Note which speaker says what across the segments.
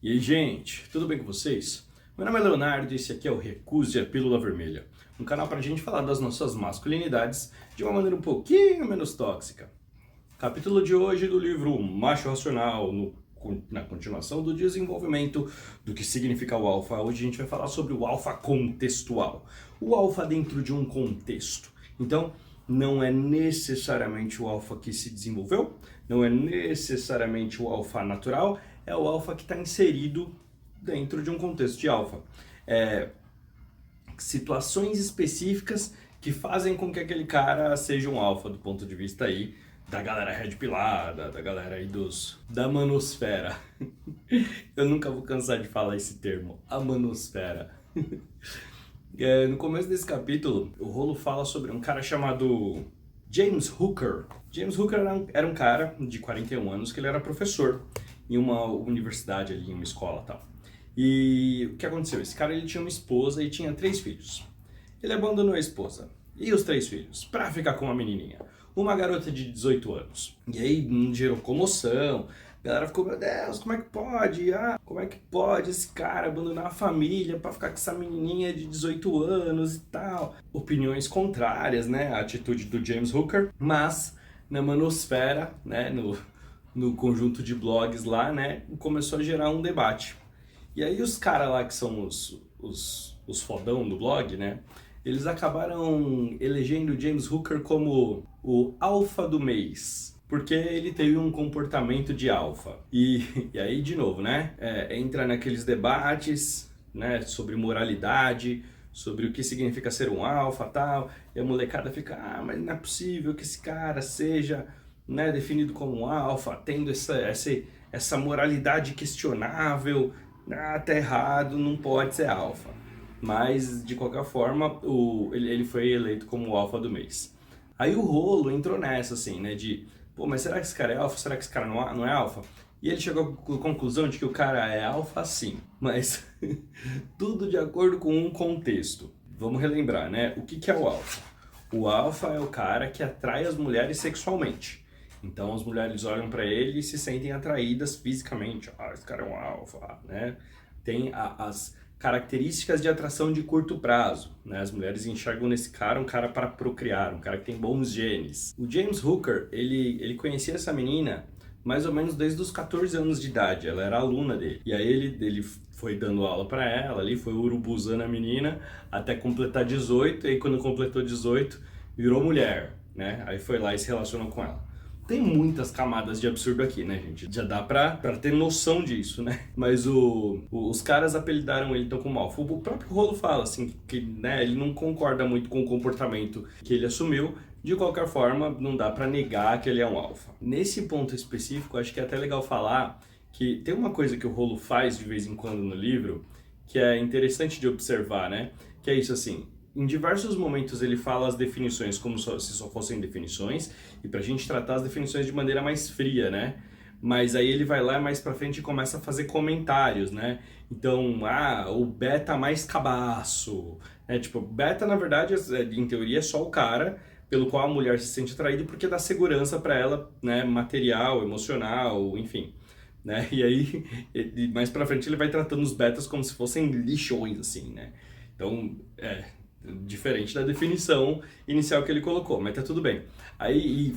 Speaker 1: E aí, gente, tudo bem com vocês? Meu nome é Leonardo e esse aqui é o Recuse a Pílula Vermelha, um canal pra gente falar das nossas masculinidades de uma maneira um pouquinho menos tóxica. Capítulo de hoje do livro Macho Racional, na continuação do desenvolvimento do que significa o alfa. Hoje a gente vai falar sobre o alfa contextual, o alfa dentro de um contexto. Então, não é necessariamente o alfa que se desenvolveu, não é necessariamente o alfa natural, é o alfa que está inserido dentro de um contexto de alfa. Situações específicas que fazem com que aquele cara seja um alfa do ponto de vista aí da galera red pilada, da galera aí da manosfera. Eu nunca vou cansar de falar esse termo, a manosfera. No começo desse capítulo, o Rolo fala sobre um cara chamado James Hooker. James Hooker era um cara de 41 anos que ele era professor em uma universidade ali, em uma escola e tal. E o que aconteceu? Esse cara ele tinha uma esposa e tinha 3 filhos. Ele abandonou a esposa e os 3 filhos pra ficar com uma menininha, uma garota de 18 anos. E aí gerou comoção. A galera ficou, meu Deus, como é que pode? Como é que pode esse cara abandonar a família pra ficar com essa menininha de 18 anos e tal? Opiniões contrárias, né, à atitude do James Hooker, mas na manosfera, né, no conjunto de blogs lá, né, começou a gerar um debate. E aí os caras lá que são os fodão do blog, né, eles acabaram elegendo o James Hooker como o alfa do mês, porque ele teve um comportamento de alfa. E aí, de novo, né, entra naqueles debates, né, sobre moralidade, sobre o que significa ser um alfa e tal, e a molecada fica, mas não é possível que esse cara seja, né, definido como um alfa, tendo essa moralidade questionável, tá errado, não pode ser alfa. Mas, de qualquer forma, ele foi eleito como o alfa do mês. Aí o Rolo entrou nessa, assim, né, de, pô, mas será que esse cara é alfa? Será que esse cara não é alfa? E ele chegou à conclusão de que o cara é alfa, sim, mas tudo de acordo com um contexto. Vamos relembrar, né, o que é o alfa? O alfa é o cara que atrai as mulheres sexualmente. Então as mulheres olham pra ele e se sentem atraídas fisicamente. Esse cara é um alfa, né? Tem as características de atração de curto prazo, né? As mulheres enxergam nesse cara um cara para procriar, um cara que tem bons genes. O James Hooker, ele conhecia essa menina mais ou menos desde os 14 anos de idade, ela era aluna dele. E aí ele foi dando aula para ela ali, foi urubuzando a menina até completar 18, e aí quando completou 18, virou mulher, né? Aí foi lá e se relacionou com ela. Tem muitas camadas de absurdo aqui, né, gente? Já dá pra ter noção disso, né? Mas os caras apelidaram ele então como alfa. O próprio Rolo fala, assim, que né, ele não concorda muito com o comportamento que ele assumiu. De qualquer forma, não dá pra negar que ele é um alfa. Nesse ponto específico, acho que é até legal falar que tem uma coisa que o Rolo faz de vez em quando no livro que é interessante de observar, né? Que é isso, assim, em diversos momentos ele fala as definições como se só fossem definições, e pra gente tratar as definições de maneira mais fria, né? Mas aí ele vai lá mais pra frente e começa a fazer comentários, né? Então, o beta mais cabaço, né? Tipo, beta na verdade, em teoria, é só o cara pelo qual a mulher se sente atraída porque dá segurança pra ela, né? Material, emocional, enfim. Né? E aí, mais pra frente ele vai tratando os betas como se fossem lixões, assim, né? Então, diferente da definição inicial que ele colocou, mas tá tudo bem. Aí,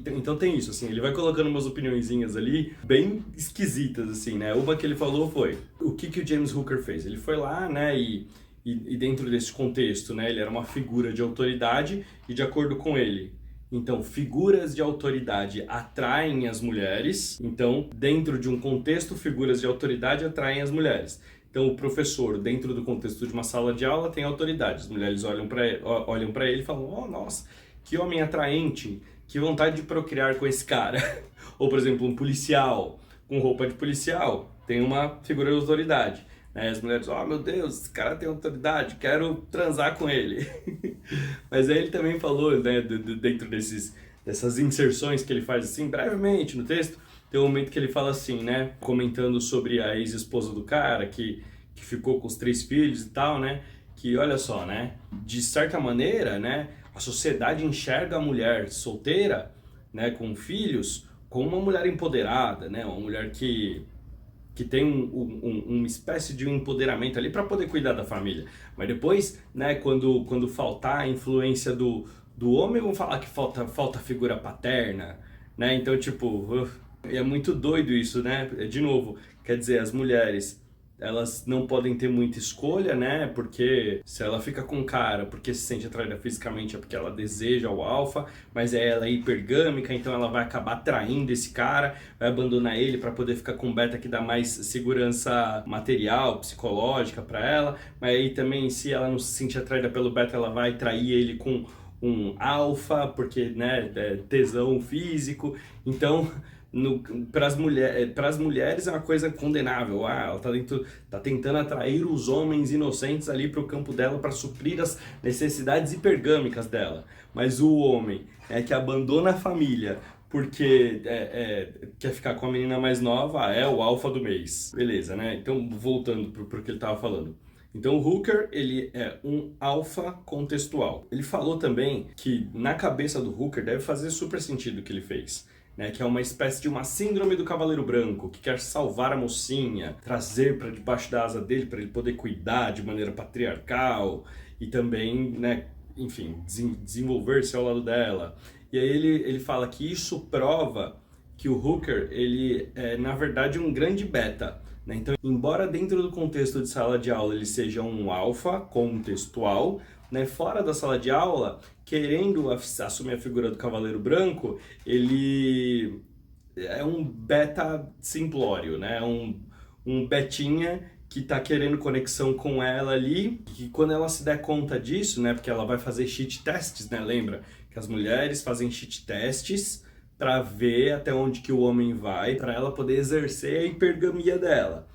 Speaker 1: então tem isso, assim, ele vai colocando umas opiniõezinhas ali, bem esquisitas, assim, né? Uma que ele falou foi, o que o James Hooker fez? Ele foi lá, né, e dentro desse contexto, né, ele era uma figura de autoridade, e de acordo com ele, então, figuras de autoridade atraem as mulheres. Então, dentro de um contexto, figuras de autoridade atraem as mulheres. Então, o professor, dentro do contexto de uma sala de aula, tem autoridade. As mulheres olham para ele e falam, oh, nossa, que homem atraente, que vontade de procriar com esse cara. Ou, por exemplo, um policial com roupa de policial, tem uma figura de autoridade. As mulheres, oh meu Deus, esse cara tem autoridade, quero transar com ele. Mas aí ele também falou, né, dentro dessas inserções que ele faz assim, brevemente no texto, tem um momento que ele fala assim, né, comentando sobre a ex-esposa do cara, que ficou com os 3 filhos e tal, né, que olha só, né, de certa maneira, né, a sociedade enxerga a mulher solteira, né, com filhos, como uma mulher empoderada, né, uma mulher que que tem uma espécie de um empoderamento ali para poder cuidar da família. Mas depois, né, quando faltar a influência do homem, vão falar que falta figura paterna, né? Então, tipo, é muito doido isso, né? De novo, quer dizer, as mulheres, elas não podem ter muita escolha, né? Porque se ela fica com o cara porque se sente atraída fisicamente é porque ela deseja o alfa, mas ela é hipergâmica, então ela vai acabar traindo esse cara, vai abandonar ele para poder ficar com o beta que dá mais segurança material, psicológica para ela. Mas aí também, se ela não se sente atraída pelo beta, ela vai trair ele com um alfa, porque, né, é tesão físico. Então, para as mulheres é uma coisa condenável. Ela tá tentando atrair os homens inocentes ali para o campo dela para suprir as necessidades hipergâmicas dela. Mas o homem que abandona a família porque quer ficar com a menina mais nova, é o alfa do mês. Beleza, né? Então, voltando pro que ele tava falando. Então o Hooker, ele é um alfa contextual. Ele falou também que na cabeça do Hooker deve fazer super sentido o que ele fez. Né, que é uma espécie de uma síndrome do cavaleiro branco, que quer salvar a mocinha, trazer para debaixo da asa dele para ele poder cuidar de maneira patriarcal e também, né, enfim, desenvolver-se ao lado dela. E aí ele fala que isso prova que o Hooker, ele é na verdade um grande beta. Né? Então, embora dentro do contexto de sala de aula ele seja um alfa contextual, né, fora da sala de aula, querendo assumir a figura do Cavaleiro Branco, ele é um beta simplório, né? Um betinha que tá querendo conexão com ela ali, que quando ela se der conta disso, né, porque ela vai fazer cheat tests, né, lembra? Que as mulheres fazem cheat tests para ver até onde que o homem vai, para ela poder exercer a hipergamia dela.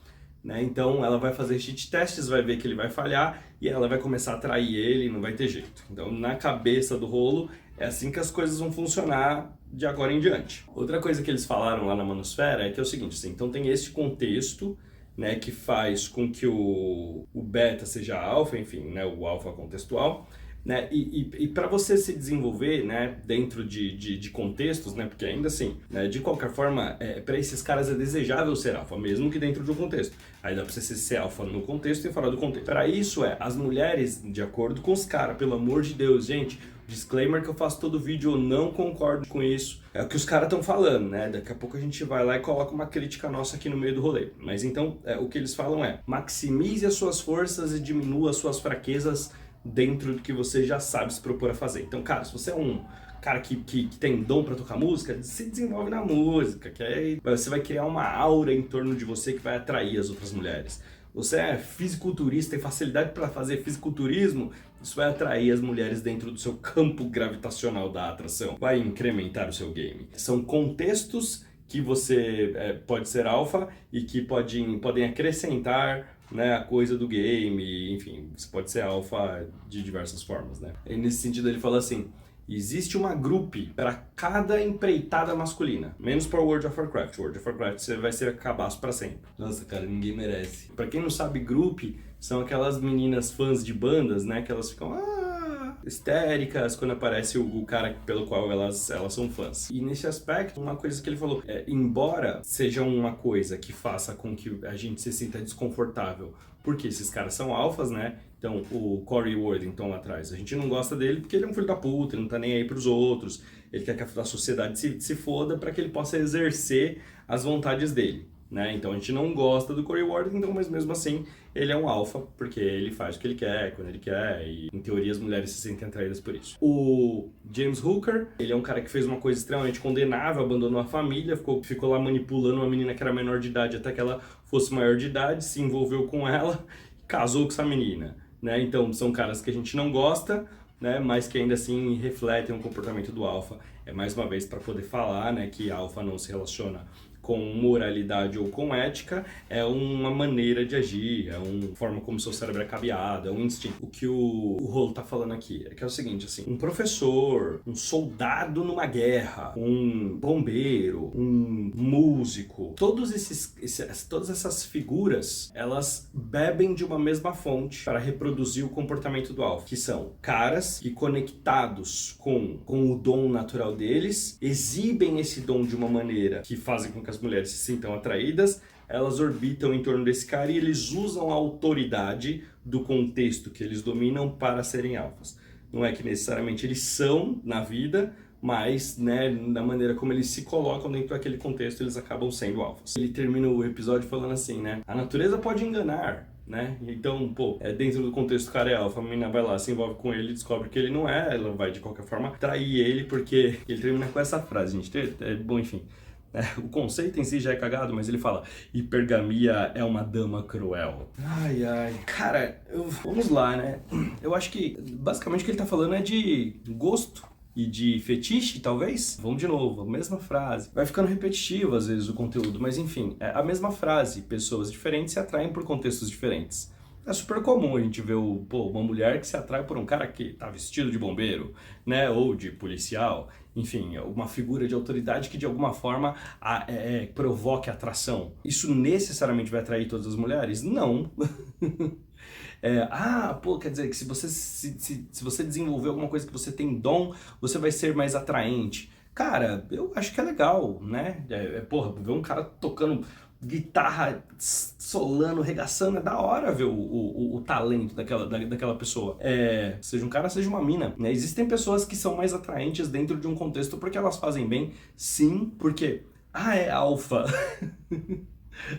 Speaker 1: Né? Então ela vai fazer cheat tests, vai ver que ele vai falhar e ela vai começar a atrair ele, não vai ter jeito. Então na cabeça do rolo é assim que as coisas vão funcionar de agora em diante. Outra coisa que eles falaram lá na Manosfera é que é o seguinte, assim, então tem esse contexto, né, que faz com que o beta seja alfa, enfim, né, o alfa contextual. Né? E para você se desenvolver, né, dentro de contextos, né, porque ainda assim, né, de qualquer forma, para esses caras é desejável ser alfa, mesmo que dentro de um contexto. Aí dá para você ser alfa no contexto e fora do contexto. Para isso as mulheres, de acordo com os caras, pelo amor de Deus, gente, disclaimer que eu faço todo vídeo, eu não concordo com isso. É o que os caras estão falando, né? Daqui a pouco a gente vai lá e coloca uma crítica nossa aqui no meio do rolê. Mas então, o que eles falam é, maximize as suas forças e diminua as suas fraquezas dentro do que você já sabe se propor a fazer. Então, cara, se você é um cara que tem dom para tocar música, se desenvolve na música, que aí você vai criar uma aura em torno de você que vai atrair as outras mulheres. Você é fisiculturista e facilidade para fazer fisiculturismo, isso vai atrair as mulheres dentro do seu campo gravitacional da atração, vai incrementar o seu game. São contextos que você pode ser alfa e que podem acrescentar, né, a coisa do game, enfim, você pode ser alfa de diversas formas, né? E nesse sentido ele fala assim, existe uma group para cada empreitada masculina, menos para World of Warcraft. World of Warcraft você vai ser cabaço para sempre. Nossa, cara, ninguém merece. Para quem não sabe, group são aquelas meninas fãs de bandas, né, que elas ficam histéricas quando aparece o cara pelo qual elas são fãs. E nesse aspecto, uma coisa que ele falou, embora seja uma coisa que faça com que a gente se sinta desconfortável, porque esses caras são alfas, né? Então, o Corey Worthington lá atrás, a gente não gosta dele porque ele é um filho da puta, ele não tá nem aí pros outros, ele quer que a sociedade se foda para que ele possa exercer as vontades dele. Né? Então a gente não gosta do Corey Worthington, mas mesmo assim ele é um alfa, porque ele faz o que ele quer, quando ele quer, e em teoria as mulheres se sentem atraídas por isso. O James Hooker, ele é um cara que fez uma coisa extremamente condenável, abandonou a família, ficou lá manipulando uma menina que era menor de idade até que ela fosse maior de idade, se envolveu com ela, casou com essa menina. Né? Então são caras que a gente não gosta, né? Mas que ainda assim refletem o comportamento do alfa. É mais uma vez para poder falar, né, que alfa não se relaciona com moralidade ou com ética, é uma maneira de agir, é uma forma como seu cérebro é cabeado, é um instinto. O que o Rolo tá falando aqui é que é o seguinte, assim, um professor, um soldado numa guerra, um bombeiro, um músico, todas essas figuras, elas bebem de uma mesma fonte para reproduzir o comportamento do alfa, que são caras que conectados com o dom natural deles, exibem esse dom de uma maneira que fazem com que as mulheres se sintam atraídas, elas orbitam em torno desse cara e eles usam a autoridade do contexto que eles dominam para serem alfas. Não é que necessariamente eles são na vida, mas, né, da maneira como eles se colocam dentro daquele contexto, eles acabam sendo alfas. Ele termina o episódio falando assim, né, a natureza pode enganar, né, então, pô, dentro do contexto o cara é alfa, a menina vai lá, se envolve com ele, descobre que ele não é, ela vai de qualquer forma trair ele, porque ele termina com essa frase, gente, bom, enfim. O conceito em si já é cagado, mas ele fala: hipergamia é uma dama cruel. Ai, ai. Cara, vamos lá, né? Eu acho que basicamente o que ele tá falando é de gosto e de fetiche, talvez. Vamos de novo, a mesma frase. Vai ficando repetitivo às vezes o conteúdo, mas enfim, é a mesma frase. Pessoas diferentes se atraem por contextos diferentes. É super comum a gente ver uma mulher que se atrai por um cara que tá vestido de bombeiro, né, ou de policial, enfim, uma figura de autoridade que de alguma forma provoque atração. Isso necessariamente vai atrair todas as mulheres? Não. Quer dizer que se você desenvolver alguma coisa que você tem dom, você vai ser mais atraente. Cara, eu acho que é legal, né? Ver um cara tocando guitarra, solando, regaçando, é da hora ver o talento daquela pessoa. Seja um cara, seja uma mina, né? Existem pessoas que são mais atraentes dentro de um contexto porque elas fazem bem, sim, porque, é alfa.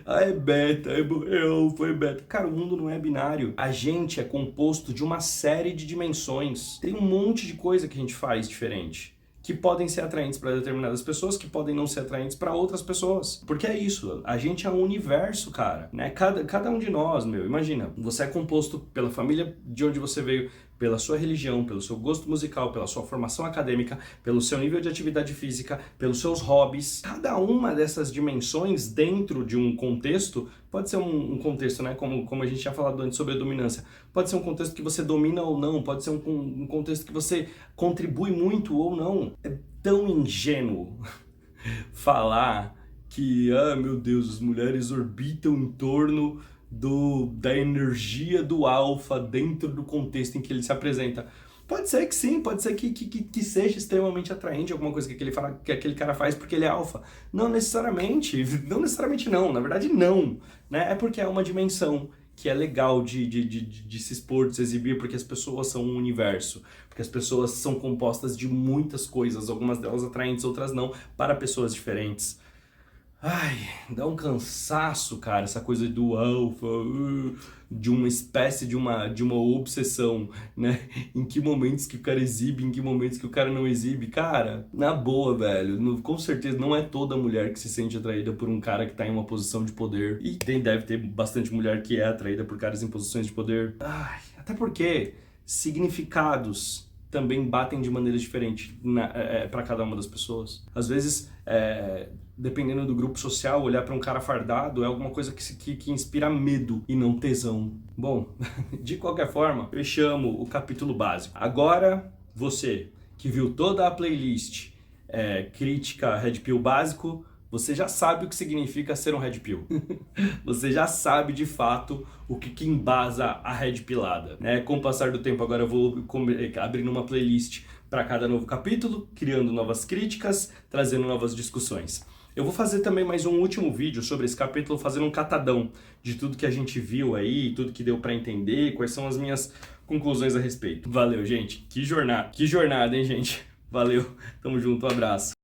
Speaker 1: É beta, é alfa, é beta. Cara, o mundo não é binário. A gente é composto de uma série de dimensões. Tem um monte de coisa que a gente faz diferente, que podem ser atraentes para determinadas pessoas, que podem não ser atraentes para outras pessoas. Porque é isso, a gente é um universo, cara, né? Cada um de nós, imagina, você é composto pela família de onde você veio, pela sua religião, pelo seu gosto musical, pela sua formação acadêmica, pelo seu nível de atividade física, pelos seus hobbies. Cada uma dessas dimensões dentro de um contexto, pode ser um contexto, né, como a gente tinha falado antes sobre a dominância, pode ser um contexto que você domina ou não, pode ser um contexto que você contribui muito ou não. É tão ingênuo falar que, meu Deus, as mulheres orbitam em torno da energia do alfa dentro do contexto em que ele se apresenta. Pode ser que sim, pode ser que seja extremamente atraente alguma coisa que aquele cara faz porque ele é alfa. Não necessariamente, não, na verdade não, né? É porque é uma dimensão que é legal de se expor, de se exibir, porque as pessoas são um universo, porque as pessoas são compostas de muitas coisas, algumas delas atraentes, outras não, para pessoas diferentes. Ai, dá um cansaço, cara, essa coisa do alfa, de uma espécie de uma obsessão, né? Em que momentos que o cara exibe, em que momentos que o cara não exibe. Cara, na boa, velho, com certeza não é toda mulher que se sente atraída por um cara que tá em uma posição de poder. E deve ter bastante mulher que é atraída por caras em posições de poder. Ai, até porque significados também batem de maneira diferente para cada uma das pessoas. Às vezes, dependendo do grupo social, olhar para um cara fardado é alguma coisa que inspira medo e não tesão. Bom, de qualquer forma, fechamos o capítulo básico. Agora, você que viu toda a playlist crítica Red Pill básico, você já sabe o que significa ser um Red Pill. Você já sabe de fato o que embasa a Red Pillada, né? Com o passar do tempo, agora eu vou abrindo uma playlist para cada novo capítulo, criando novas críticas, trazendo novas discussões. Eu vou fazer também mais um último vídeo sobre esse capítulo, fazendo um catadão de tudo que a gente viu aí, tudo que deu para entender, quais são as minhas conclusões a respeito. Valeu, gente. Que jornada, hein, gente? Valeu. Tamo junto, um abraço.